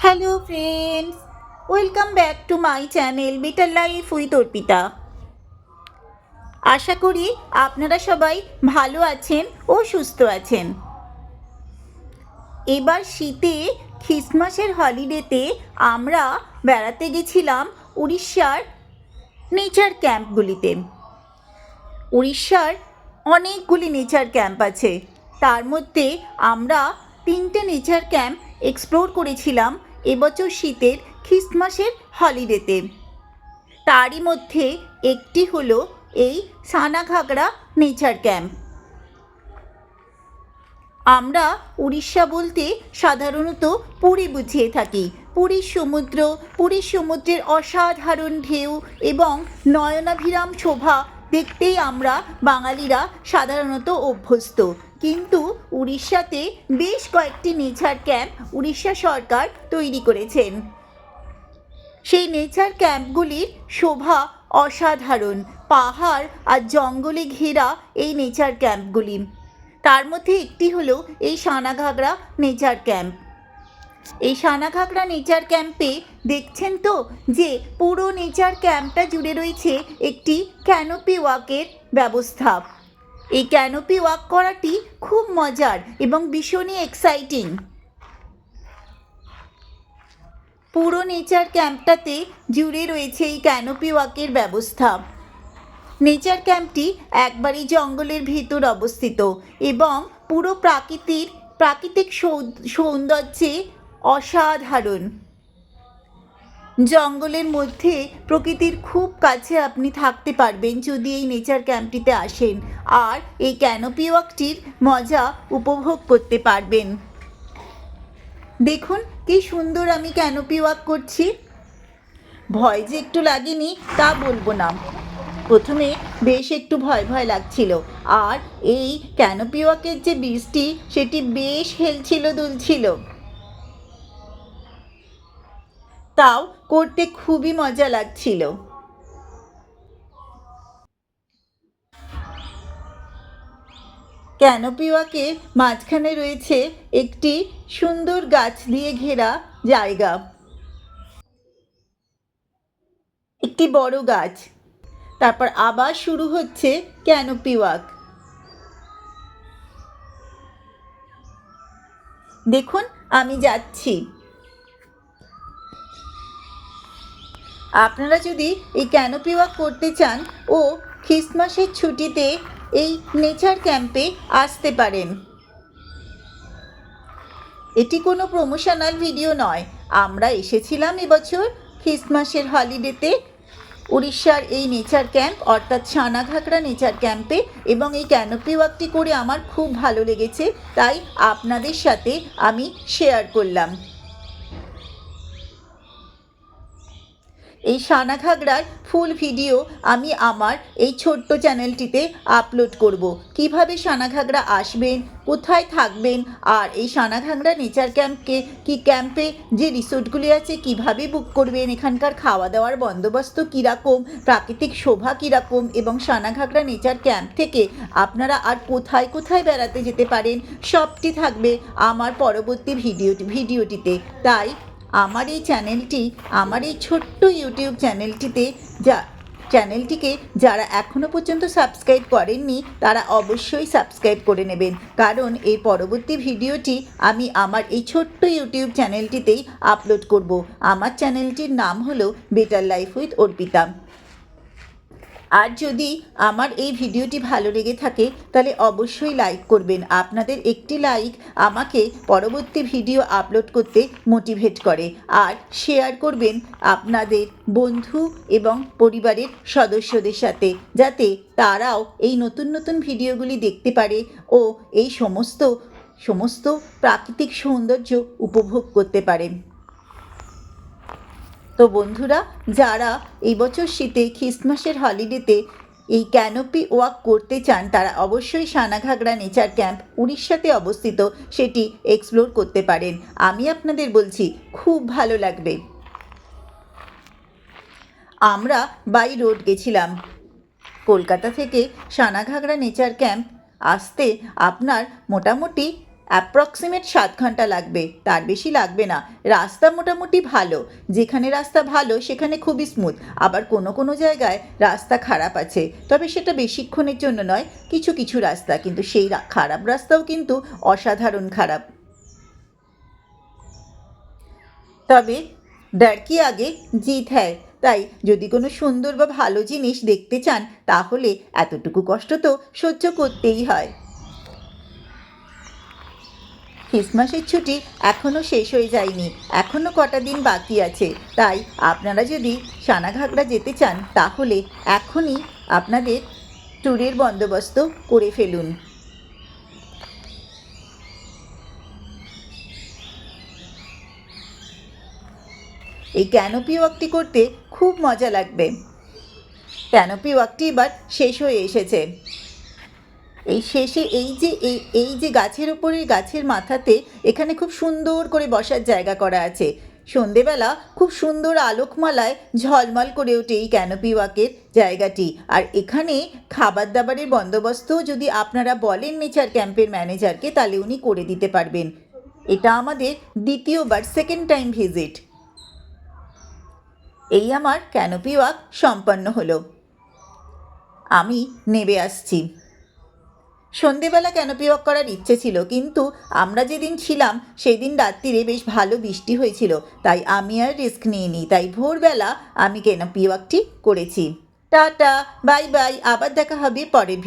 Hello friends, welcome back to my channel better life with Arpita. আশা করি আপনারা সবাই ভালো আছেন ও সুস্থ আছেন। এবার শীতে খ্রিসমাসের হলিডেতে আমরা বেড়াতে গেছিলাম উড়িষ্যার নেচার ক্যাম্পগুলিতে। উড়িষ্যার অনেকগুলি নেচার ক্যাম্প আছে, তার মধ্যে আমরা 3টে নেচার ক্যাম্প এক্সপ্লোর করেছিলাম এবছর শীতের খ্রিসমাসের হলিডেতে। তারই মধ্যে একটি হলো এই সানাঘাগরা নেচার ক্যাম্প। আমরা উড়িষ্যা বলতে সাধারণত পুরী বুঝিয়ে থাকি। পুরীর সমুদ্রের অসাধারণ ঢেউ এবং নয়নাভিরাম শোভা দেখতেই আমরা বাঙালিরা সাধারণত অভ্যস্ত। কিন্তু উড়িষ্যাতে বেশ কয়েকটি নেচার ক্যাম্প উড়িষ্যা সরকার তৈরি করেছেন। সেই নেচার ক্যাম্পগুলির শোভা অসাধারণ, পাহাড় আর জঙ্গলে ঘেরা এই নেচার ক্যাম্পগুলি। তার মধ্যে একটি হলো এই সানাঘাগরা নেচার ক্যাম্প। এই সানাঘাগরা নেচার ক্যাম্পে দেখছেন তো যে পুরো নেচার ক্যাম্পটা জুড়ে রয়েছে একটি ক্যানোপি ওয়াকের ব্যবস্থা। এই ক্যানোপি ওয়াক করাটি খুব মজার এবং ভীষণই এক্সাইটিং। পুরো নেচার ক্যাম্পটাতে জুড়ে রয়েছে এই ক্যানোপি ওয়াকের ব্যবস্থা। নেচার ক্যাম্পটি একবারই জঙ্গলের ভিতর অবস্থিত এবং পুরো প্রাকৃতিক সৌন্দর্যে অসাধারণ। জঙ্গলের মধ্যে প্রকৃতির খুব কাছে আপনি থাকতে পারবেন যদি এই নেচার ক্যাম্পটিতে আসেন, আর এই ক্যানোপি ওয়াকটির মজা উপভোগ করতে পারবেন। দেখুন কি সুন্দর আমি ক্যানোপি ওয়াক করছি। ভয় যে একটু লাগেনি তা বলবো না, প্রথমে বেশ একটু ভয় ভয় লাগছিল, আর এই ক্যানোপি ওয়াকের যে ব্রিজটি সেটি বেশ হেলছিল দুলছিল, তাও করতে খুবই মজা লাগছিল। ক্যানোপি ওয়াকের মাঝখানে রয়েছে একটি সুন্দর গাছ দিয়ে ঘেরা জায়গা, একটি বড় গাছ। তারপর আবার শুরু হচ্ছে ক্যানোপি ওয়াক। দেখুন আমি যাচ্ছি। আপনারা যদি এই ক্যানোপি ওয়াক করতে চান ও খ্রিসমাসের ছুটিতে এই নেচার ক্যাম্পে আসতে পারেন। এটি কোনো প্রমোশনাল ভিডিও নয়, আমরা এসেছিলাম এবছর খ্রিসমাসের হলিডেতে উড়িষ্যার এই নেচার ক্যাম্প অর্থাৎ সানাঘাগরা নেচার ক্যাম্পে, এবং এই ক্যানোপি ওয়াকটি করে আমার খুব ভালো লেগেছে, তাই আপনাদের সাথে আমি শেয়ার করলাম। এই সানাঘাগরার ফুল ভিডিও আমি আমার এই ছোট্ট চ্যানেলটিতে আপলোড করব। কিভাবে সানাঘাগরা আসবেন, কোথায় থাকবেন, আর এই সানাঘাগরা নেচার ক্যাম্পে যে রিসোর্টগুলি আছে কিভাবে বুক করবেন, এখানকার খাওয়া দাওয়ার বন্দোবস্ত কীরকম, প্রাকৃতিক শোভা কীরকম, এবং সানাঘাগরা নেচার ক্যাম্প থেকে আপনারা আর কোথায় কোথায় বেড়াতে যেতে পারেন, সবটি থাকবে আমার পরবর্তী ভিডিওটিতে। তাই আমার এই ছোট্ট ইউটিউব চ্যানেলটিকে যারা এখনও পর্যন্ত সাবস্ক্রাইব করেননি তারা অবশ্যই সাবস্ক্রাইব করে নেবেন, কারণ এর পরবর্তী ভিডিওটি আমি আমার এই ছোট্ট ইউটিউব চ্যানেলটিতেই আপলোড করব। আমার চ্যানেলটির নাম হলো বেটার লাইফ উইথ অর্পিতা। আর যদি আমার এই ভিডিওটি ভালো লেগে থাকে তাহলে অবশ্যই লাইক করবেন। আপনাদের একটি লাইক আমাকে পরবর্তী ভিডিও আপলোড করতে মোটিভেট করে। আর শেয়ার করবেন আপনাদের বন্ধু এবং পরিবারের সদস্যদের সাথে, যাতে তারাও এই নতুন নতুন ভিডিওগুলি দেখতে পারে ও এই সমস্ত প্রাকৃতিক সৌন্দর্য উপভোগ করতে পারেন। তো বন্ধুরা, যারা এই বছর শীতে খ্রিসমাসের হলিডেতে এই ক্যানোপি ওয়াক করতে চান তারা অবশ্যই সানাঘাগরা নেচার ক্যাম্প উড়িষ্যাতে অবস্থিত সেটি এক্সপ্লোর করতে পারেন। আমি আপনাদের বলছি খুব ভালো লাগবে। আমরা বাই রোড গেছিলাম। কলকাতা থেকে সানাঘাগরা নেচার ক্যাম্প আসতে আপনার মোটামুটি অ্যাপ্রক্সিমেট 7 ঘন্টা লাগবে, তার বেশি লাগবে না। রাস্তা মোটামুটি ভালো, যেখানে রাস্তা ভালো সেখানে খুবই স্মুথ, আবার কোনো কোনো জায়গায় রাস্তা খারাপ আছে, তবে সেটা বেশিক্ষণের জন্য নয়, কিছু কিছু রাস্তা, কিন্তু সেই খারাপ রাস্তাও কিন্তু অসাধারণ খারাপ। তবে ডর কি আগে জিত হ্যায়, তাই যদি কোনো সুন্দর বা ভালো জিনিস দেখতে চান তাহলে এতটুকু কষ্ট তো সহ্য করতেই হয়। ক্রিসমাসের ছুটি এখনও শেষ হয়ে যায়নি, এখনও কটা দিন বাকি আছে, তাই আপনারা যদি সানাঘাগরা যেতে চান তাহলে এখনই আপনাদের ট্যুরের বন্দোবস্ত করে ফেলুন। এই ক্যানোপি ওয়াকটি করতে খুব মজা লাগবে। ক্যানোপি ওয়াকটি এবার শেষ হয়ে এসেছে। এই শেষে এই যে গাছের ওপরে, গাছের মাথাতে এখানে খুব সুন্দর করে বসার জায়গা করা আছে। সন্ধেবেলা খুব সুন্দর আলোকমালায় ঝলমল করে ওঠে এই ক্যানোপি ওয়াকের জায়গাটি। আর এখানে খাবার দাবারের বন্দোবস্তও যদি আপনারা বলেন নেচার ক্যাম্পের ম্যানেজারকে, তাহলে উনি করে দিতে পারবেন। এটা আমাদের দ্বিতীয়বার, সেকেন্ড টাইম ভিজিট। এই আমার ক্যানোপি ওয়াক সম্পন্ন হলো। আমি নেমে আসছি। সন্ধেবেলা ক্যানোপি ওয়াক করার ইচ্ছে ছিল, কিন্তু আমরা যেদিন ছিলাম সেই দিন রাত্রিরে বেশ ভালো বৃষ্টি হয়েছিল, তাই আমি আর রিস্ক নিইনি, তাই ভোরবেলা আমি ক্যানোপি ওয়াকটি করেছি। টাটা, বাই বাই, আবার দেখা হবে পরের